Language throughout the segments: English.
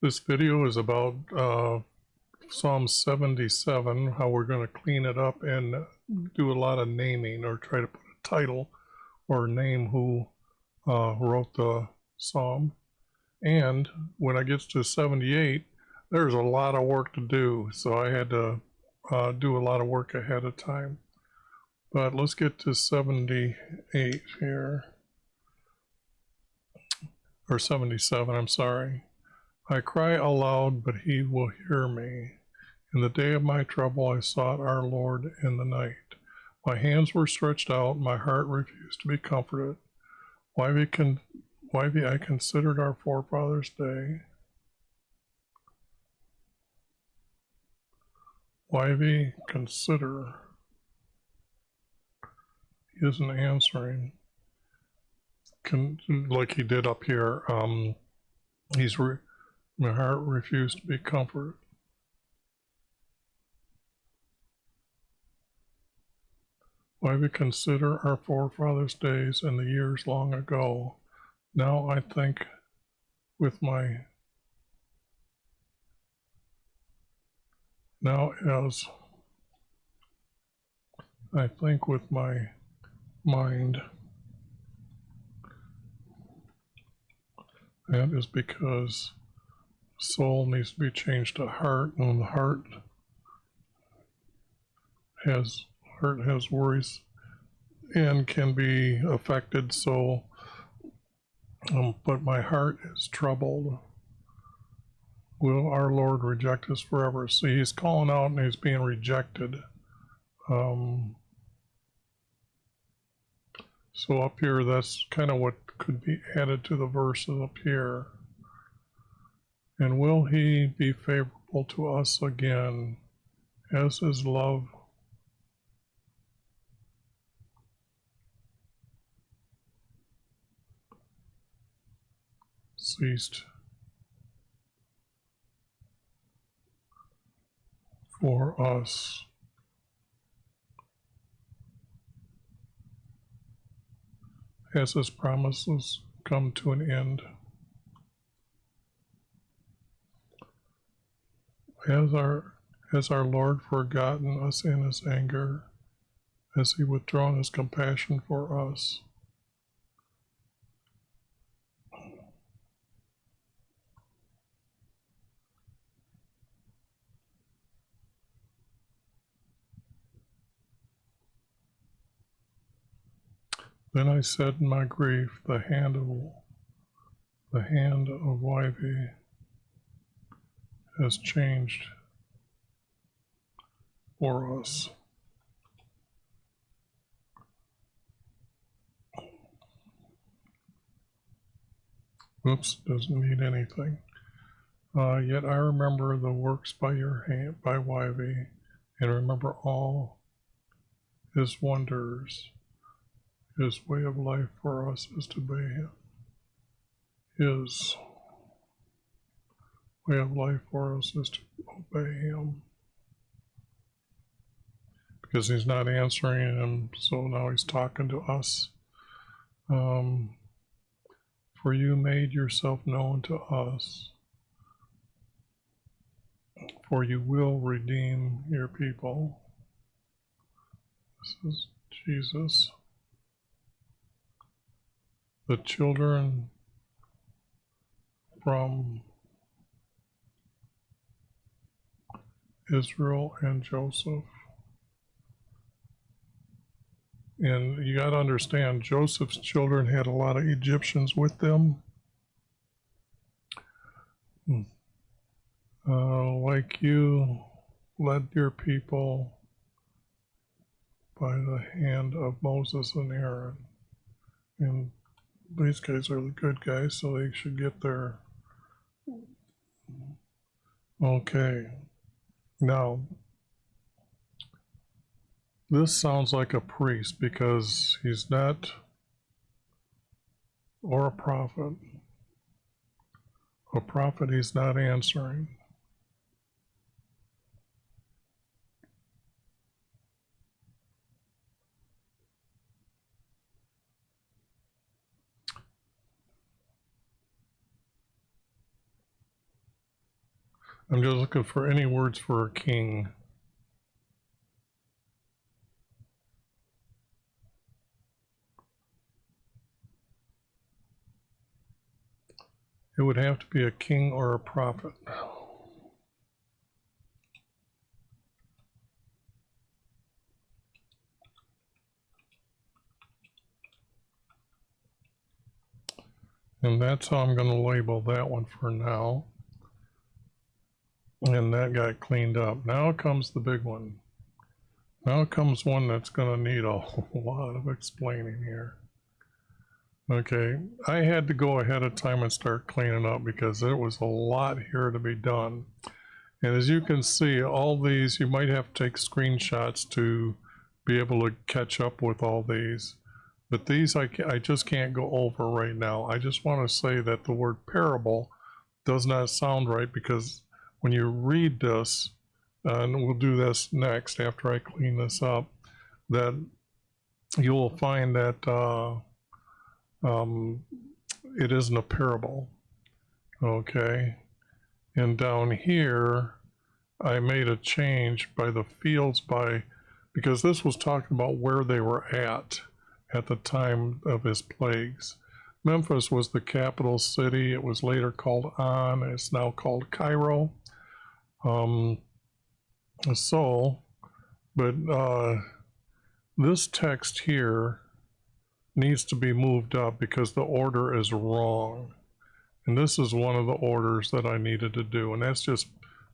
This video is about Psalm 77, how we're going to clean it up and do a lot of naming, or try to put a title or name who wrote the psalm. And when I get to 78, there's a lot of work to do, so I had to do a lot of work ahead of time. But let's get to 78 here, or 77, I'm sorry. I cry aloud, but he will hear me. In the day of my trouble I sought our Lord in the night. My hands were stretched out, my heart refused to be comforted. Why be I considered our forefathers' day? Why be consider? He isn't answering. Like he did up here. My heart refused to be comforted. Why we consider our forefathers' days and the years long ago. Now I think with my mind. That is because soul needs to be changed to heart, and the heart has worries and can be affected. So, but my heart is troubled. Will our Lord reject us forever? See, he's calling out and he's being rejected. So up here, that's kind of what could be added to the verses up here. And will he be favorable to us again, as his love ceased for us? As his promises come to an end? Has our Lord forgotten us in his anger? Has he withdrawn his compassion for us? Then I said in my grief, the hand of YHVH has changed for us. Oops, doesn't need anything. Yet I remember the works by your hand, by YHVH, and remember all his wonders. His way of life for us is to obey him. His way of life for us is to obey him. Because he's not answering him, so now he's talking to us. For you made yourself known to us, for you will redeem your people. This is Jesus. The children from Israel and Joseph. And you got to understand, Joseph's children had a lot of Egyptians with them. Like you led your people by the hand of Moses and Aaron. And these guys are the good guys, so they should get their... Okay. Now, this sounds like a priest because he's not, or a prophet. A prophet, he's not answering. I'm just looking for any words for a king. It would have to be a king or a prophet. And that's how I'm going to label that one for now. And that got cleaned up. Now comes the big one. Now comes one that's going to need a whole lot of explaining here. Okay, I had to go ahead of time and start cleaning up because there was a lot here to be done. And as you can see, all these, you might have to take screenshots to be able to catch up with all these. But these I just can't go over right now. I just want to say that the word parable does not sound right, because when you read this, and we'll do this next after I clean this up, that you will find that it isn't a parable. Okay, and down here I made a change by the fields, because this was talking about where they were at the time of his plagues. Memphis was the capital city. It was later called On. It's now called Cairo. This text here needs to be moved up because the order is wrong. And this is one of the orders that I needed to do. And that's just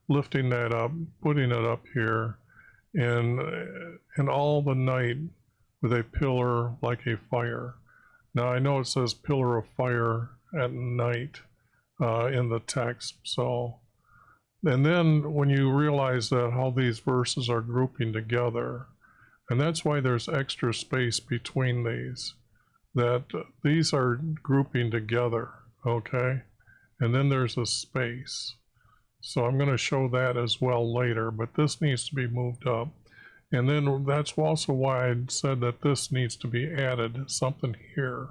lifting that up, putting it up here, and all the night with a pillar like a fire. Now I know it says pillar of fire at night in the text. So, and then when you realize that how these verses are grouping together, and that's why there's extra space between these, that these are grouping together, okay? And then there's a space. So I'm going to show that as well later, but this needs to be moved up. And then that's also why I said that this needs to be added, something here,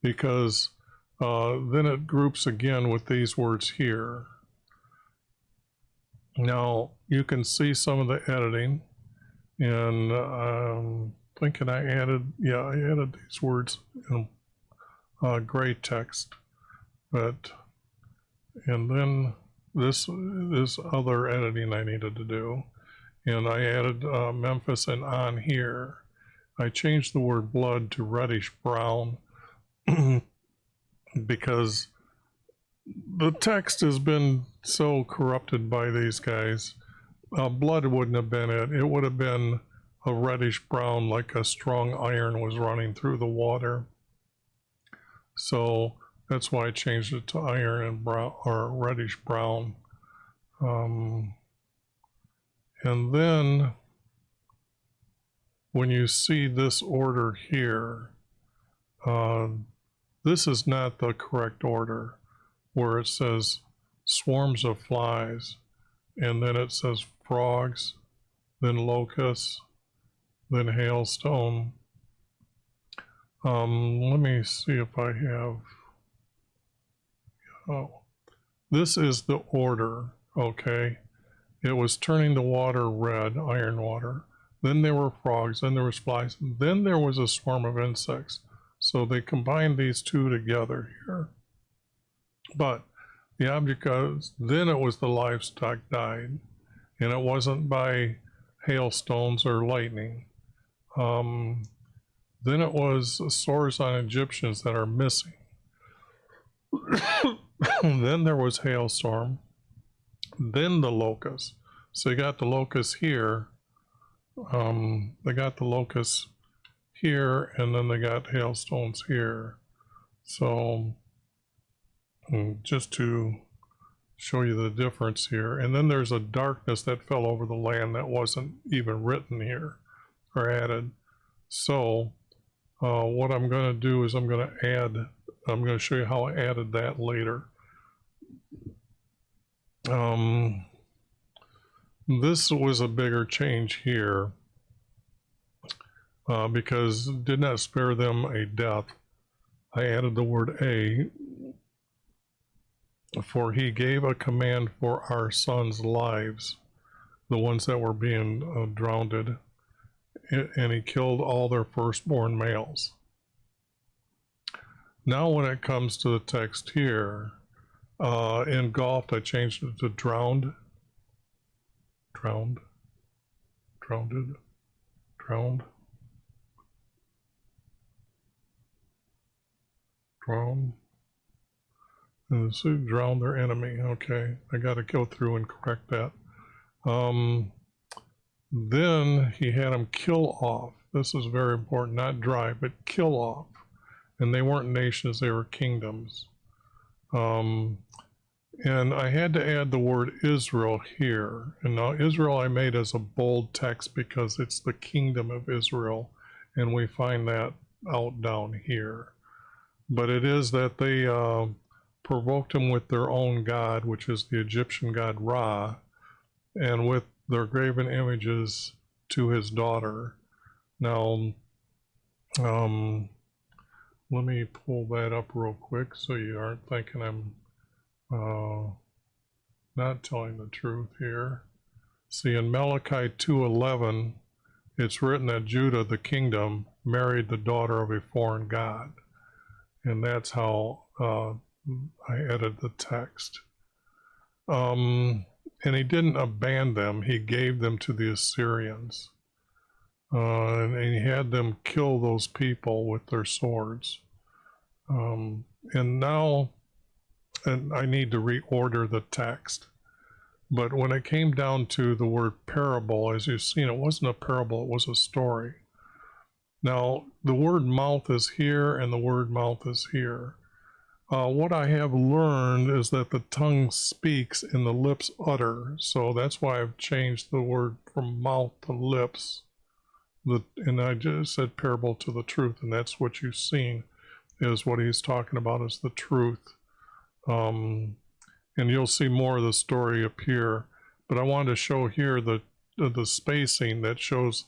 because then it groups again with these words here. Now you can see some of the editing, and thinking I added these words in gray text, and then this other editing I needed to do. And I added Memphis and On here. I changed the word blood to reddish brown because the text has been so corrupted by these guys. Blood wouldn't have been it. It would have been a reddish brown, like a strong iron was running through the water. So that's why I changed it to iron and brown, or reddish brown. And then when you see this order here, this is not the correct order, where it says swarms of flies, and then it says frogs, then locusts, then hailstone. Let me see if I have, this is the order, okay? It was turning the water red, iron water. Then there were frogs, then there was flies, then there was a swarm of insects. So they combined these two together here. But the object goes, then it was the livestock died, and it wasn't by hailstones or lightning. Then it was sores on Egyptians that are missing. Then there was hailstorm. Then the locusts. So you got the locusts here. They got the locusts here, and then they got hailstones here. So just to show you the difference here. And then there's a darkness that fell over the land that wasn't even written here or added. So what I'm going to do is I'm going to show you how I added that later. This was a bigger change here because did not spare them a death. I added the word a For he gave a command for our sons' lives, the ones that were being drowned, and he killed all their firstborn males. Now when it comes to the text here, engulfed, I changed it to drowned, drowned, drowned, drowned, drowned. And so drown their enemy. Okay, I got to go through and correct that. Then he had them kill off. This is very important, not drive, but kill off. And they weren't nations, they were kingdoms. And I had to add the word Israel here. And now Israel I made as a bold text because it's the kingdom of Israel. And we find that out down here. But it is that they provoked him with their own god, which is the Egyptian god Ra, and with their graven images to his daughter. Now, let me pull that up real quick so you aren't thinking I'm not telling the truth here. See, in Malachi 2:11, it's written that Judah, the kingdom, married the daughter of a foreign god. And that's how I edited the text. And he didn't abandon them, he gave them to the Assyrians. And he had them kill those people with their swords. And now, and I need to reorder the text. But when it came down to the word parable, as you've seen, it wasn't a parable, it was a story. Now, the word mouth is here and the word mouth is here. What I have learned is that the tongue speaks and the lips utter. So that's why I've changed the word from mouth to lips. And I just said parable to the truth, and that's what you've seen is what he's talking about is the truth. And you'll see more of the story appear. But I wanted to show here the spacing that shows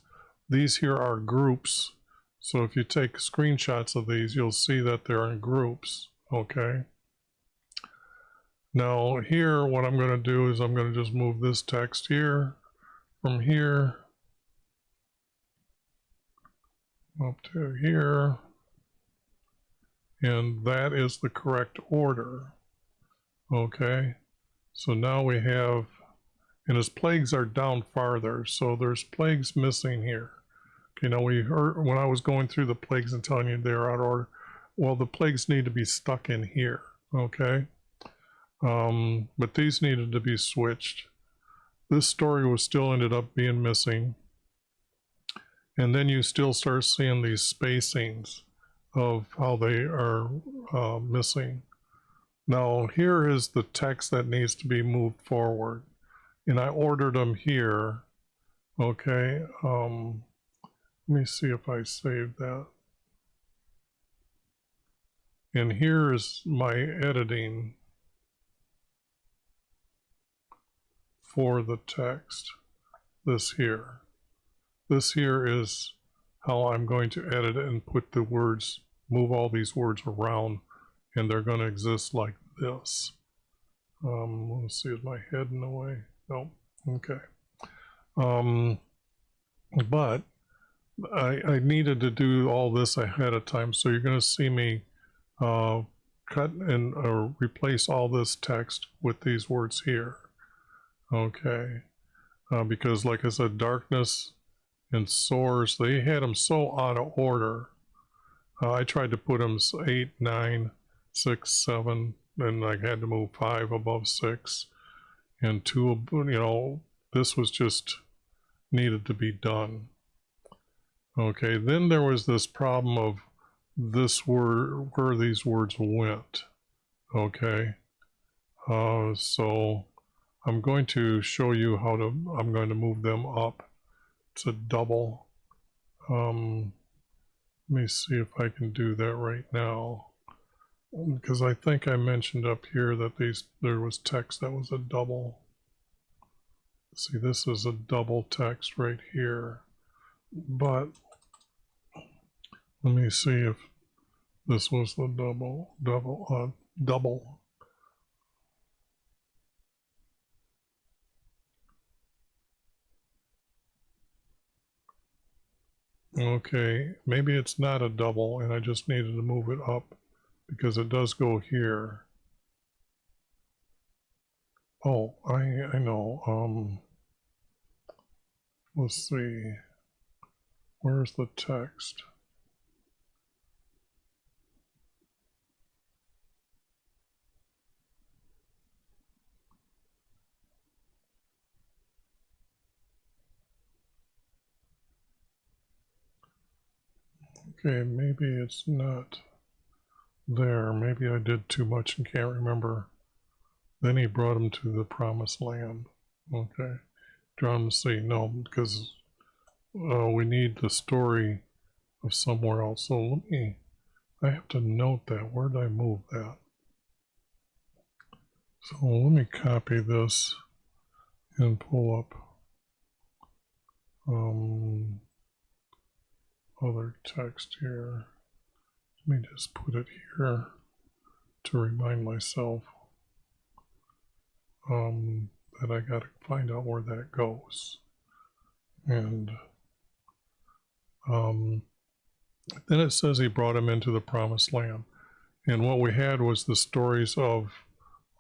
these here are groups. So if you take screenshots of these, you'll see that they're in groups. Okay. Now here, what I'm going to do is I'm going to just move this text here, from here, up to here, and that is the correct order. Okay. So now we have, and his plagues are down farther, so there's plagues missing here. Okay, now we heard, when I was going through the plagues and telling you they're out of order, well, the plagues need to be stuck in here, okay? But these needed to be switched. This story was still ended up being missing. And then you still start seeing these spacings of how they are missing. Now, here is the text that needs to be moved forward. And I ordered them here, okay? Let me see if I saved that. And here is my editing for the text. This here is how I'm going to edit it and put the words, move all these words around, and they're going to exist like this. Let's see, is my head in the way? No, okay. But I needed to do all this ahead of time, so you're going to see me cut and replace all this text with these words here. Okay, because like I said, darkness and source, they had them so out of order. I tried to put them 8, 9, 6, 7, and I had to move 5 above 6, and 2, you know, this was just needed to be done. Okay, then there was this problem of this word, where these words went. Okay, so I'm going to show you how to, I'm going to move them up to double. Let me see if I can do that right now, because I think I mentioned up here that there was text that was a double. See, this is a double text right here, but let me see if this was the double. Okay, maybe it's not a double and I just needed to move it up because it does go here. Oh, I know. Let's see. Where's the text? Okay, maybe it's not there. Maybe I did too much and can't remember. Then he brought him to the promised land. Okay. Draw him to sea. No, because we need the story of somewhere else. So I have to note that. Where did I move that? So let me copy this and pull up other text here. Let me just put it here to remind myself that I got to find out where that goes. And then it says he brought him into the promised land. And what we had was the stories of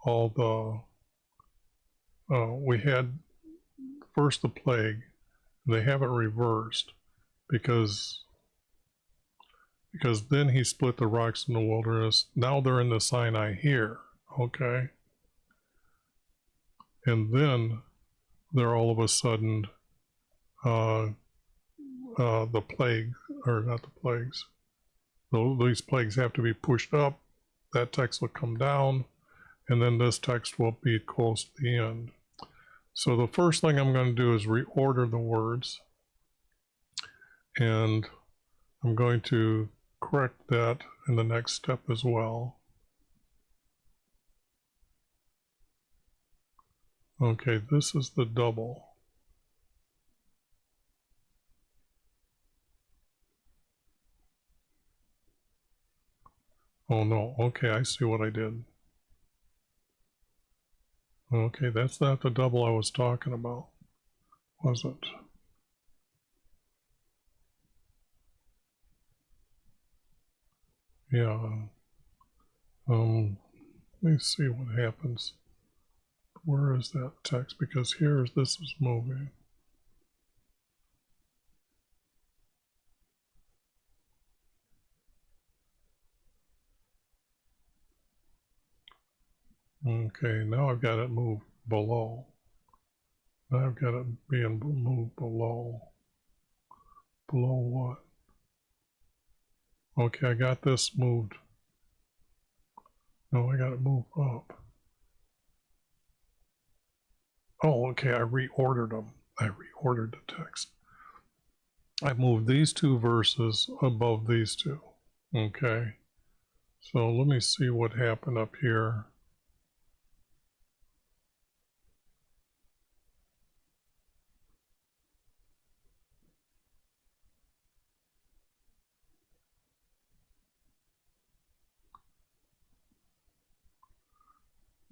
all the, we had first the plague. They have it reversed because then he split the rocks in the wilderness. Now they're in the Sinai here, okay? And then they're all of a sudden the plague, or not the plagues. These plagues have to be pushed up. That text will come down, and then this text will be close to the end. So the first thing I'm going to do is reorder the words, and I'm going to correct that in the next step as well. Okay, this is the double. Oh no, okay, I see what I did. Okay, that's not the double I was talking about, was it? Yeah. Let me see what happens. Where is that text? Because this is moving. Okay, now I've got it moved below. Now I've got it being moved below. Below what? Okay, I got this moved. No, I got it moved up. Oh, okay, I reordered them. I reordered the text. I moved these two verses above these two. Okay, so let me see what happened up here.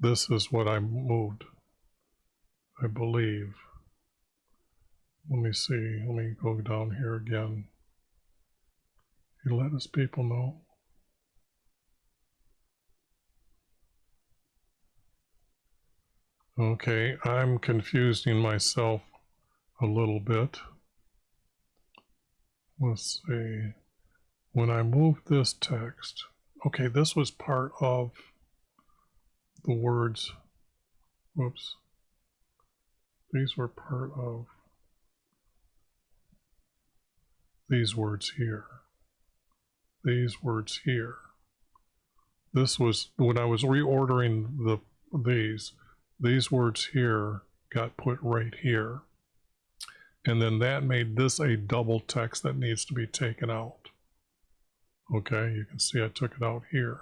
This is what I moved, I believe. Let me see. Let me go down here again. You let us people know. Okay, I'm confusing myself a little bit. Let's see. When I moved this text, okay, this was part of the words. Whoops. These were part of these words here. These words here. This was when I was reordering these words here got put right here. And then that made this a double text that needs to be taken out. Okay, you can see I took it out here.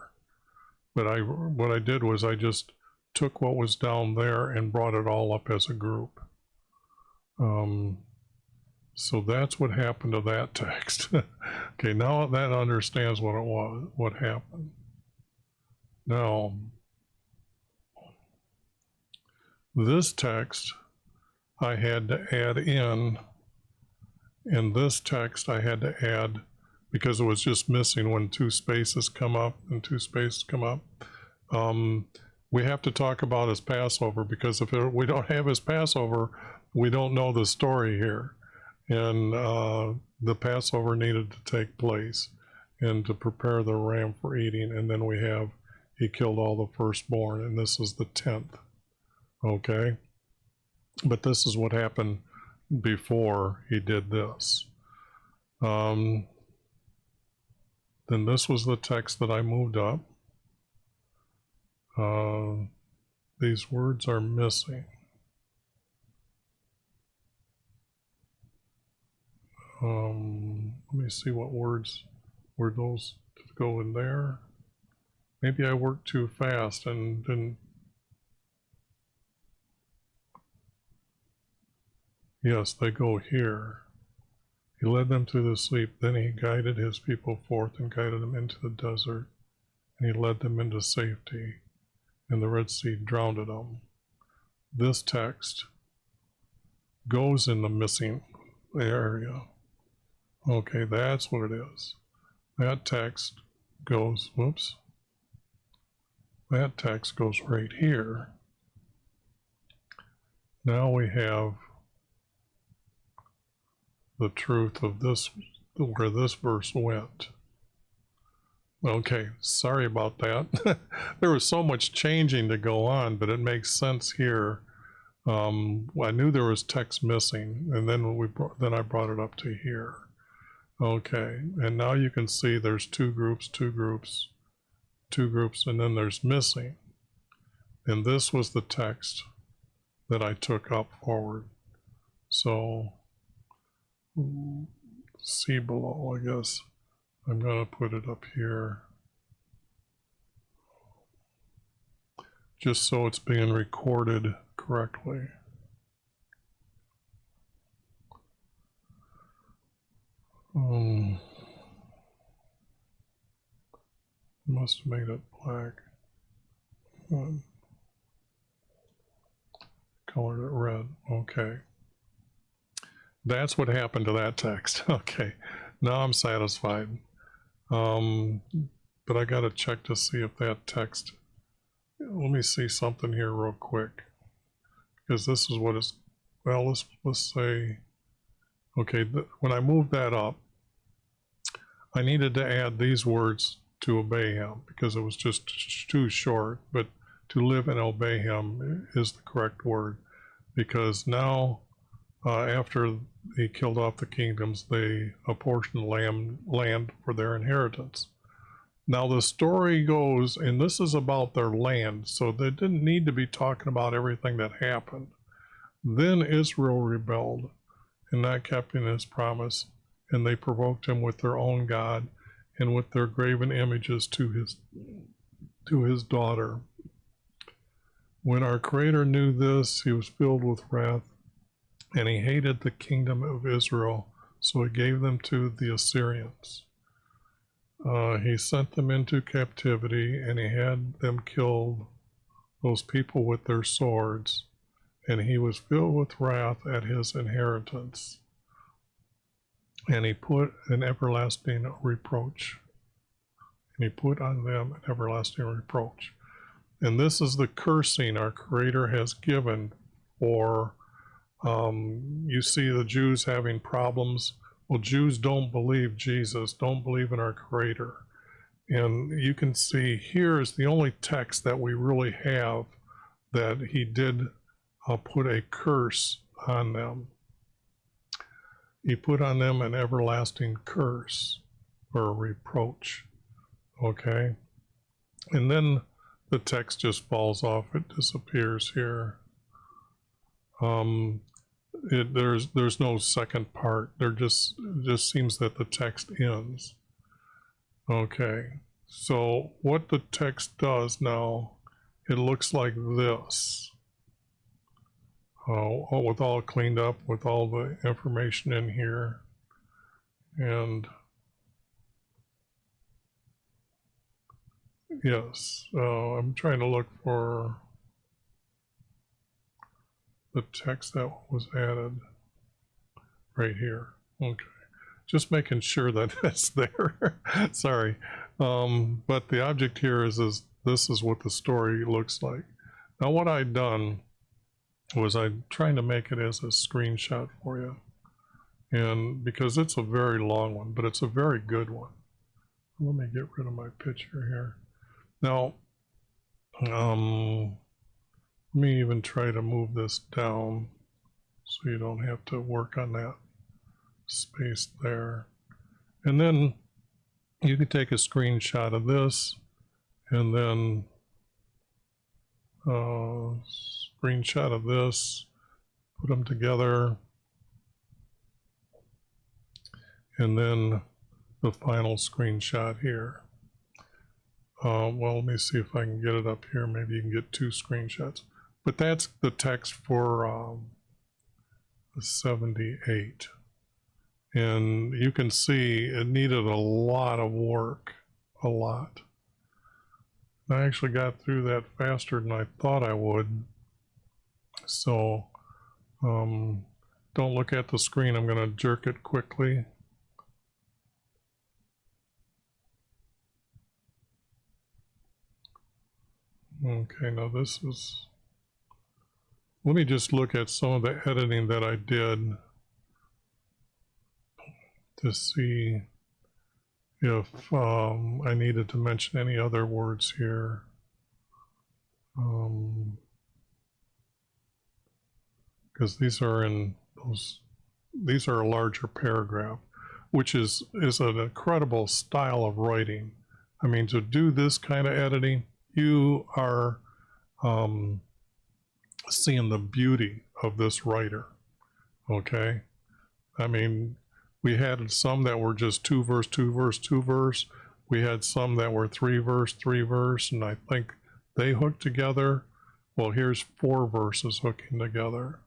But what I did was I just took what was down there and brought it all up as a group. So that's what happened to that text. Okay, now that understands what it was, what happened. Now, this text I had to add in In this text, I had to add, because it was just missing when two spaces come up and two spaces come up. We have to talk about his Passover, because if we don't have his Passover, we don't know the story here. And the Passover needed to take place and to prepare the ram for eating. And then we have, he killed all the firstborn, and this is the 10th. Okay? But this is what happened before he did this. Then this was the text that I moved up. These words are missing. Let me see what words were those to go in there. Maybe I worked too fast and didn't. Yes, they go here. He led them through the sleep. Then he guided his people forth and guided them into the desert. And he led them into safety. And the Red Sea drowned them. This text goes in the missing area. Okay, that's what it is. That text goes, whoops. That text goes right here. Now we have the truth of this, where this verse went. Okay, sorry about that. There was so much changing to go on, but it makes sense here. I knew there was text missing, and then I brought it up to here. Okay, and now you can see there's two groups, and then there's missing. And this was the text that I took up forward. So, see below, I guess. I'm going to put it up here, just so it's being recorded correctly. Must have made it black. Colored it red. Okay. That's what happened to that text. Okay. Now I'm satisfied. But I got to check to see if that text, let me see something here real quick, because this is what it's, well, let's say, okay, when I moved that up, I needed to add these words to obey him, because it was just too short, but to live and obey him is the correct word, because now after he killed off the kingdoms, they apportioned land for their inheritance. Now the story goes, and this is about their land, so they didn't need to be talking about everything that happened. Then Israel rebelled and not kept in his promise, and they provoked him with their own God and with their graven images to his daughter. When our Creator knew this, he was filled with wrath, and he hated the kingdom of Israel, so he gave them to the Assyrians. He sent them into captivity, and he had them kill those people with their swords, and he was filled with wrath at his inheritance. And he put an everlasting reproach. And he put on them an everlasting reproach. And this is the cursing our Creator has given for, you see the Jews having problems. Well, Jews don't believe Jesus, don't believe in our Creator. And you can see here is the only text that we really have that he did put a curse on them. He put on them an everlasting curse or a reproach. Okay? And then the text just falls off, it disappears here. There's no second part. It just seems that the text ends. Okay, so what the text does now, it looks like this. With all cleaned up, with all the information in here. And yes, I'm trying to look for the text that was added right here. Okay. Just making sure that it's there. Sorry. But the object here is this is what the story looks like. Now what I'd done was I'm trying to make it as a screenshot for you. And because it's a very long one, but it's a very good one. Let me get rid of my picture here. Now, let me even try to move this down so you don't have to work on that space there. And then you can take a screenshot of this and then screenshot of this, put them together, and then the final screenshot here. Well, let me see if I can get it up here. Maybe you can get two screenshots. But that's the text for 78. And you can see it needed a lot of work, a lot. I actually got through that faster than I thought I would. So don't look at the screen. I'm going to jerk it quickly. Okay, now this is, let me just look at some of the editing that I did to see if I needed to mention any other words here. Because these are in those, these are a larger paragraph, which is an incredible style of writing. I mean, to do this kind of editing, you are seeing the beauty of this writer. Okay, I mean, we had some that were just 2 verse, 2 verse, 2 verse. We had some that were 3 verse, 3 verse, and I think they hooked together. Well, here's 4 verses hooking together.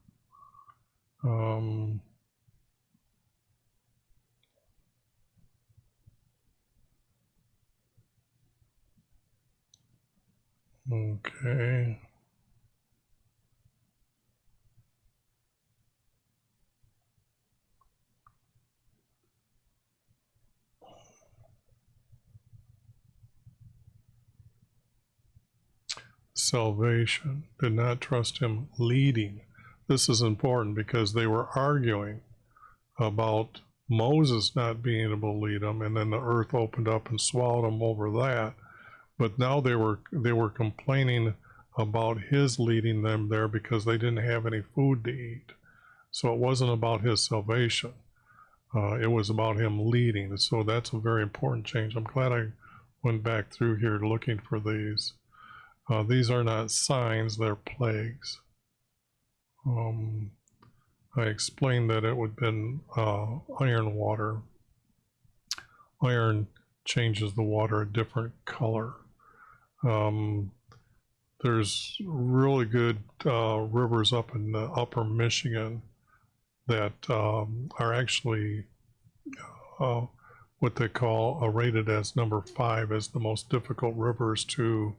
Okay. Salvation, did not trust him leading. This is important because they were arguing about Moses not being able to lead them, and then the earth opened up and swallowed them over that. But now they were complaining about his leading them there because they didn't have any food to eat. So it wasn't about his salvation. It was about him leading. So that's a very important change. I'm glad I went back through here looking for these. These are not signs, they're plagues. I explained that it would have been iron water. Iron changes the water a different color. There's really good rivers up in upper Michigan that are actually what they call rated as number 5 as the most difficult rivers to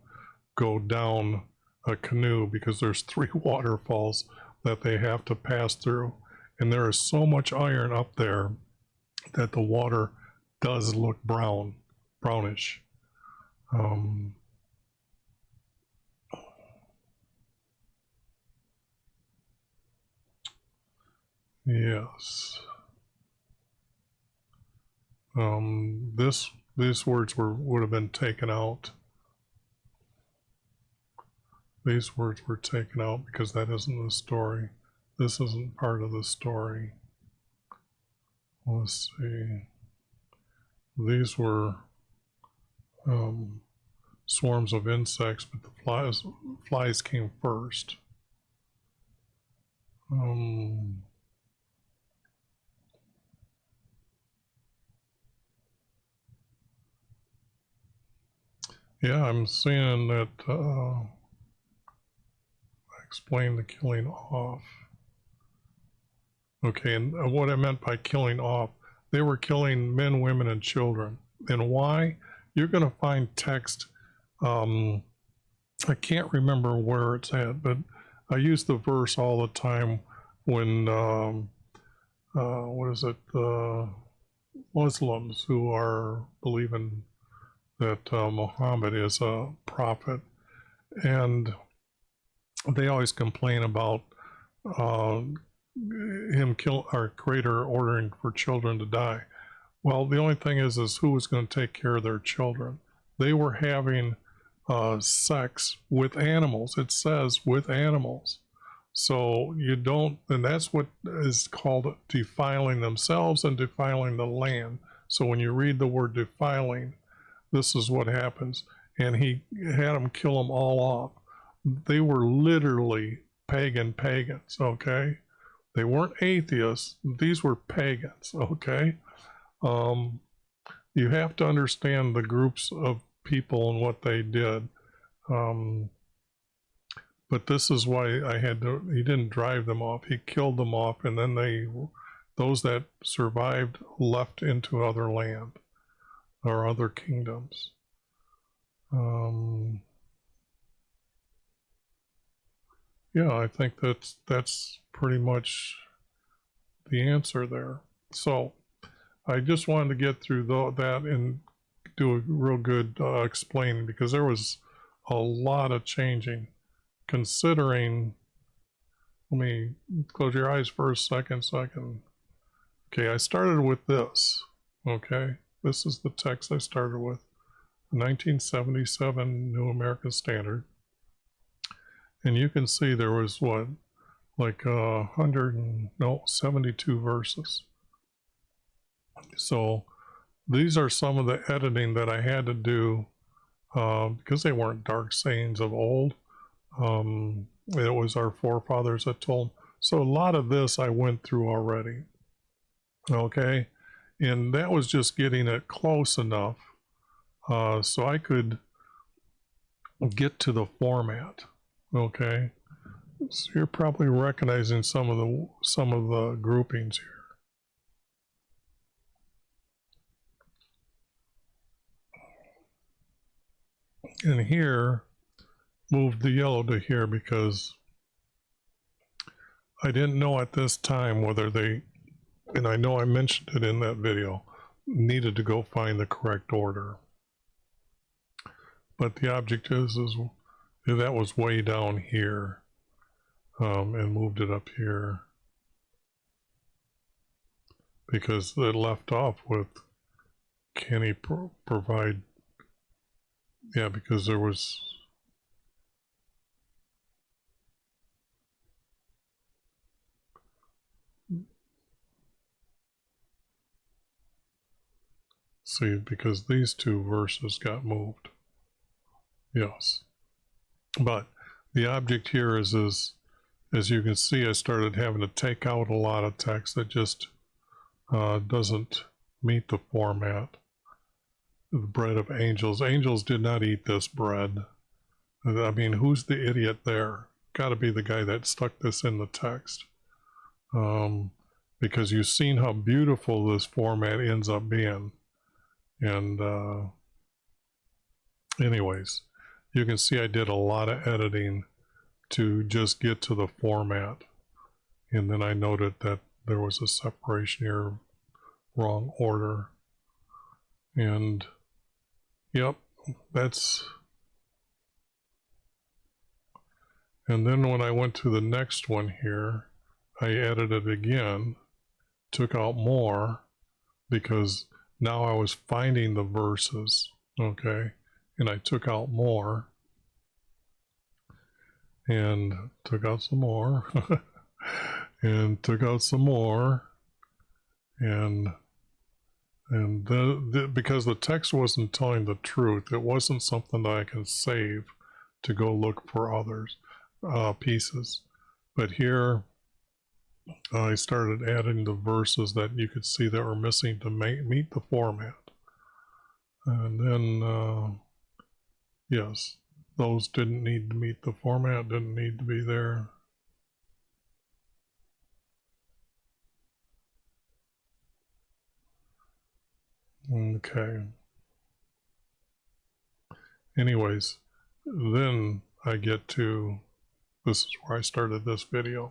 go down a canoe, because there's 3 waterfalls that they have to pass through, and there is so much iron up there that the water does look brownish. Yes. These words would have been taken out. These words were taken out because that isn't the story. This isn't part of the story. Let's see. These were swarms of insects, but the flies came first. Yeah, I'm seeing that I explained the killing off. Okay, and what I meant by killing off, they were killing men, women, and children. And why? You're going to find text, I can't remember where it's at, but I use the verse all the time when what is it, Muslims who are believing that Muhammad is a prophet, and they always complain about uh, him kill our creator ordering for children to die. Well, the only thing is who was going to take care of their children? They were having sex with animals. It says with animals. So you don't, and that's what is called defiling themselves and defiling the land. So when you read the word defiling, this is what happens. And he had them kill them all off. They were literally pagans, okay? They weren't atheists. These were pagans, okay? Um, you have to understand the groups of people and what they did. But this is why I had to, he didn't drive them off. He killed them off, and then those that survived left into other land or other kingdoms. Yeah, I think that's pretty much the answer there. So I just wanted to get through that and do a real good explaining, because there was a lot of changing. Considering, let me close your eyes for a second so I can, okay, I started with this, okay? This is the text I started with, 1977 New American Standard. And you can see there was what, like 72 verses. So these are some of the editing that I had to do because they weren't dark sayings of old. It was our forefathers that told. So a lot of this I went through already. Okay. And that was just getting it close enough so I could get to the format. Okay. So you're probably recognizing some of the groupings here. And here, moved the yellow to here because I didn't know at this time whether they, and I know I mentioned it in that video, needed to go find the correct order. But the object is that was way down here, and moved it up here because it left off with, can he provide, yeah, because there was, see, because these two verses got moved. Yes. But the object here is as you can see, I started having to take out a lot of text that just doesn't meet the format. The bread of angels. Angels did not eat this bread. I mean, who's the idiot there? Got to be the guy that stuck this in the text. Because you've seen how beautiful this format ends up being. And anyways, you can see I did a lot of editing to just get to the format. And then I noted that there was a separation here, wrong order. And yep, that's, and then when I went to the next one here, I edited again, took out more, because now I was finding the verses, okay, and I took out more, and took out some more, and took out some more, and because the text wasn't telling the truth, it wasn't something that I can save to go look for others pieces. But here I started adding the verses that you could see that were missing to meet the format. And then yes, those didn't need to meet the format, didn't need to be there. Okay. Anyways, then I get to, this is where I started this video.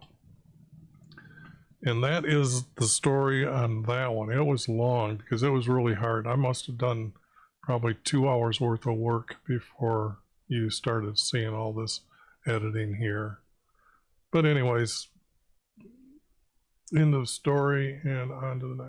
And that is the story on that one. It was long because it was really hard. I must have done probably 2 hours worth of work before you started seeing all this editing here. But anyways, end of story and on to the next.